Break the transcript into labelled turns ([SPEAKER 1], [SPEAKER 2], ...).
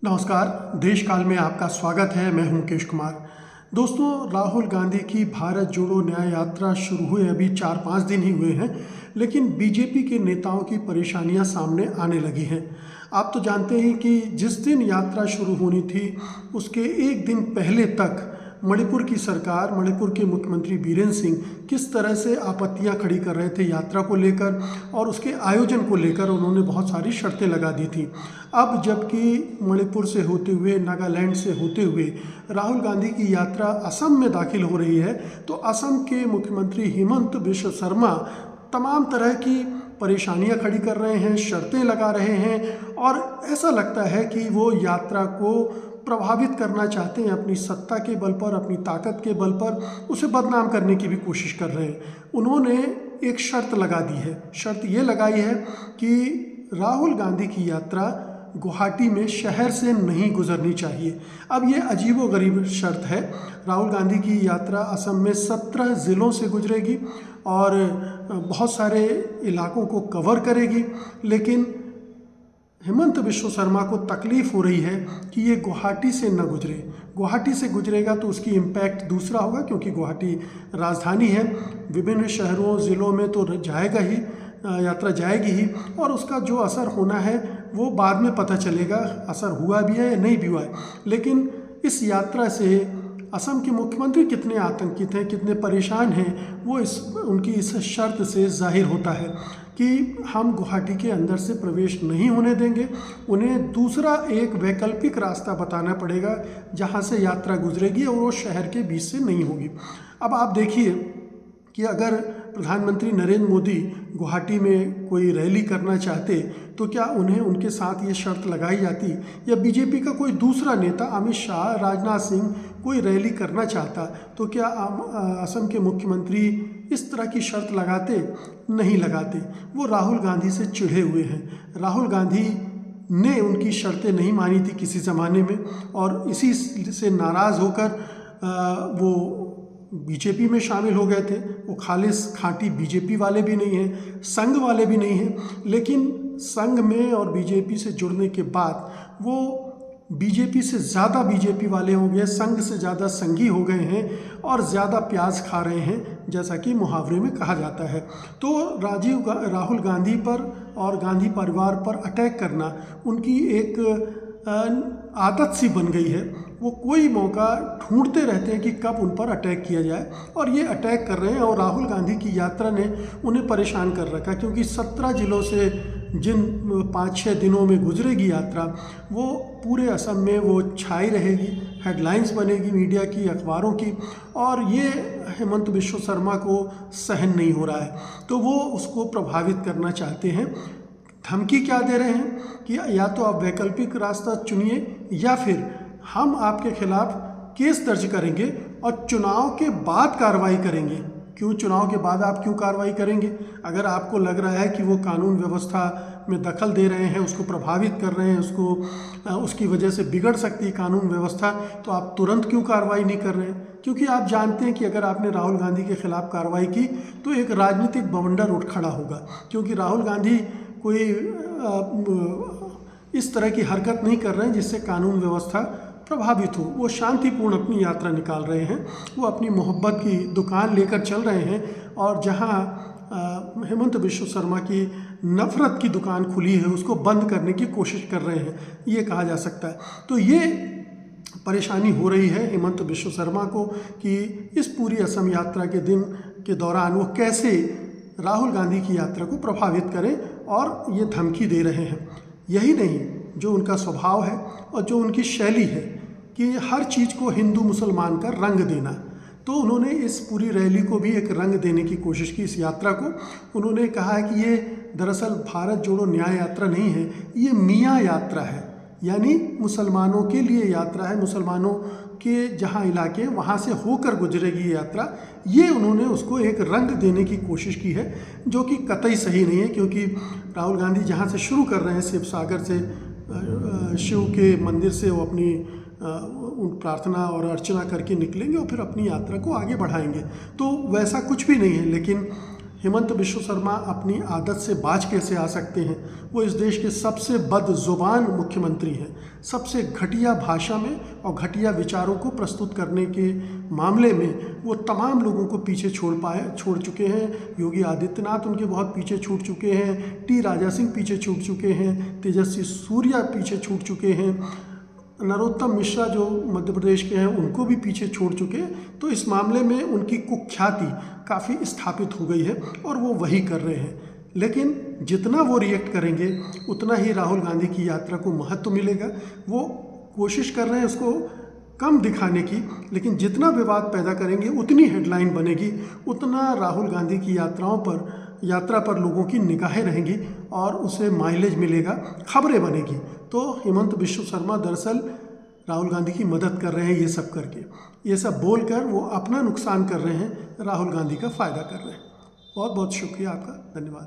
[SPEAKER 1] नमस्कार। देश काल में आपका स्वागत है। मैं हूं मुकेश कुमार। दोस्तों, राहुल गांधी की भारत जोड़ो न्याय यात्रा शुरू हुए अभी 4-5 दिन ही हुए हैं, लेकिन बीजेपी के नेताओं की परेशानियां सामने आने लगी हैं। आप तो जानते हैं कि जिस दिन यात्रा शुरू होनी थी उसके एक दिन पहले तक मणिपुर की सरकार, मणिपुर के मुख्यमंत्री बीरेन सिंह किस तरह से आपत्तियां खड़ी कर रहे थे यात्रा को लेकर और उसके आयोजन को लेकर उन्होंने बहुत सारी शर्तें लगा दी थी। अब जबकि मणिपुर से होते हुए, नागालैंड से होते हुए राहुल गांधी की यात्रा असम में दाखिल हो रही है, तो असम के मुख्यमंत्री हिमंत बिश्व शर्मा तमाम तरह की परेशानियां खड़ी कर रहे हैं, शर्तें लगा रहे हैं और ऐसा लगता है कि वो यात्रा को प्रभावित करना चाहते हैं। अपनी सत्ता के बल पर, अपनी ताकत के बल पर उसे बदनाम करने की भी कोशिश कर रहे हैं। उन्होंने एक शर्त लगा दी है। शर्त ये लगाई है कि राहुल गांधी की यात्रा गुवाहाटी में शहर से नहीं गुजरनी चाहिए। अब ये अजीबोगरीब शर्त है। राहुल गांधी की यात्रा असम में 17 ज़िलों से गुजरेगी और बहुत सारे इलाकों को कवर करेगी, लेकिन हिमंत बिश्व शर्मा को तकलीफ़ हो रही है कि ये गुवाहाटी से न गुजरे। गुवाहाटी से गुजरेगा तो उसकी इम्पैक्ट दूसरा होगा, क्योंकि गुवाहाटी राजधानी है। विभिन्न शहरों ज़िलों में तो जाएगा ही, यात्रा जाएगी ही, और उसका जो असर होना है वो बाद में पता चलेगा, असर हुआ भी है या नहीं भी हुआ है। लेकिन इस यात्रा से असम के मुख्यमंत्री कितने आतंकित हैं, कितने परेशान हैं, वो उनकी इस शर्त से जाहिर होता है कि हम गुवाहाटी के अंदर से प्रवेश नहीं होने देंगे। उन्हें दूसरा एक वैकल्पिक रास्ता बताना पड़ेगा जहां से यात्रा गुजरेगी और वो शहर के बीच से नहीं होगी। अब आप देखिए कि अगर प्रधानमंत्री नरेंद्र मोदी गुवाहाटी में कोई रैली करना चाहते तो क्या उन्हें उनके साथ ये शर्त लगाई जाती, या बीजेपी का कोई दूसरा नेता अमित शाह, राजनाथ सिंह कोई रैली करना चाहता तो क्या असम के मुख्यमंत्री इस तरह की शर्त लगाते? नहीं लगाते। वो राहुल गांधी से चिढ़े हुए हैं। राहुल गांधी ने उनकी शर्तें नहीं मानी थी किसी ज़माने में, और इसी से नाराज़ होकर वो बीजेपी में शामिल हो गए थे। वो खालिस खांटी बीजेपी वाले भी नहीं हैं, संघ वाले भी नहीं हैं, लेकिन संघ में और बीजेपी से जुड़ने के बाद वो बीजेपी से ज़्यादा बीजेपी वाले हो गए, संघ से ज़्यादा संघी हो गए हैं और ज़्यादा प्याज खा रहे हैं, जैसा कि मुहावरे में कहा जाता है। तो राहुल गांधी पर और गांधी परिवार पर अटैक करना उनकी एक आदत सी बन गई है। वो कोई मौका ढूंढते रहते हैं कि कब उन पर अटैक किया जाए, और ये अटैक कर रहे हैं। और राहुल गांधी की यात्रा ने उन्हें परेशान कर रखा, क्योंकि 17 ज़िलों से जिन 5-6 दिनों में गुजरेगी यात्रा, वो पूरे असम में वो छाई रहेगी, हेडलाइंस बनेगी मीडिया की, अखबारों की, और ये हिमंत बिश्व शर्मा को सहन नहीं हो रहा है। तो वो उसको प्रभावित करना चाहते हैं। धमकी क्या दे रहे हैं कि या तो आप वैकल्पिक रास्ता चुनिए या फिर हम आपके खिलाफ केस दर्ज करेंगे और चुनाव के बाद कार्रवाई करेंगे। क्यों चुनाव के बाद आप क्यों कार्रवाई करेंगे? अगर आपको लग रहा है कि वो कानून व्यवस्था में दखल दे रहे हैं, उसको प्रभावित कर रहे हैं, उसकी वजह से बिगड़ सकती है कानून व्यवस्था, तो आप तुरंत क्यों कार्रवाई नहीं कर रहे हैं? क्योंकि आप जानते हैं कि अगर आपने राहुल गांधी के खिलाफ कार्रवाई की तो एक राजनीतिक बवंडर उठ खड़ा होगा, क्योंकि राहुल गांधी कोई इस तरह की हरकत नहीं कर रहे हैं जिससे कानून व्यवस्था प्रभावित हो। वो शांतिपूर्ण अपनी यात्रा निकाल रहे हैं। वो अपनी मोहब्बत की दुकान लेकर चल रहे हैं, और जहां हिमंत बिश्व शर्मा की नफरत की दुकान खुली है उसको बंद करने की कोशिश कर रहे हैं, ये कहा जा सकता है। तो ये परेशानी हो रही है हिमंत बिश्व शर्मा को कि इस पूरी असम यात्रा के दिन के दौरान वो कैसे राहुल गांधी की यात्रा को प्रभावित करें, और ये धमकी दे रहे हैं। यही नहीं, जो उनका स्वभाव है और जो उनकी शैली है कि हर चीज़ को हिंदू मुसलमान का रंग देना, तो उन्होंने इस पूरी रैली को भी एक रंग देने की कोशिश की, इस यात्रा को। उन्होंने कहा है कि ये दरअसल भारत जोड़ो न्याय यात्रा नहीं है, ये मियाँ यात्रा है, यानी मुसलमानों के लिए यात्रा है। मुसलमानों के जहाँ इलाके वहाँ से होकर गुजरेगी ये यात्रा। ये उन्होंने उसको एक रंग देने की कोशिश की है, जो कि कतई सही नहीं है, क्योंकि राहुल गांधी जहाँ से शुरू कर रहे हैं, शिव सागर से, शिव के मंदिर से वो अपनी प्रार्थना और अर्चना करके निकलेंगे और फिर अपनी यात्रा को आगे बढ़ाएंगे। तो वैसा कुछ भी नहीं है, लेकिन हेमंत बिश्व शर्मा अपनी आदत से बाज कैसे आ सकते हैं। वो इस देश के सबसे बदजुबान मुख्यमंत्री हैं। सबसे घटिया भाषा में और घटिया विचारों को प्रस्तुत करने के मामले में वो तमाम लोगों को पीछे छोड़ चुके हैं। योगी आदित्यनाथ उनके बहुत पीछे छूट चुके हैं, टी राजा सिंह पीछे छूट चुके हैं, तेजस्वी सूर्या पीछे छूट चुके हैं, नरोत्तम मिश्रा जो मध्य प्रदेश के हैं उनको भी पीछे छोड़ चुके हैं। तो इस मामले में उनकी कुख्याति काफ़ी स्थापित हो गई है और वो वही कर रहे हैं। लेकिन जितना वो रिएक्ट करेंगे उतना ही राहुल गांधी की यात्रा को महत्व मिलेगा। वो कोशिश कर रहे हैं उसको कम दिखाने की, लेकिन जितना विवाद पैदा करेंगे उतनी हेडलाइन बनेगी, उतना राहुल गांधी की यात्रा पर लोगों की निगाहें रहेंगी और उसे माइलेज मिलेगा, खबरें बनेगी। तो हेमंत बिश्व शर्मा दरअसल राहुल गांधी की मदद कर रहे हैं ये सब करके। ये सब बोलकर वो अपना नुकसान कर रहे हैं, राहुल गांधी का फ़ायदा कर रहे हैं। बहुत बहुत शुक्रिया आपका, धन्यवाद।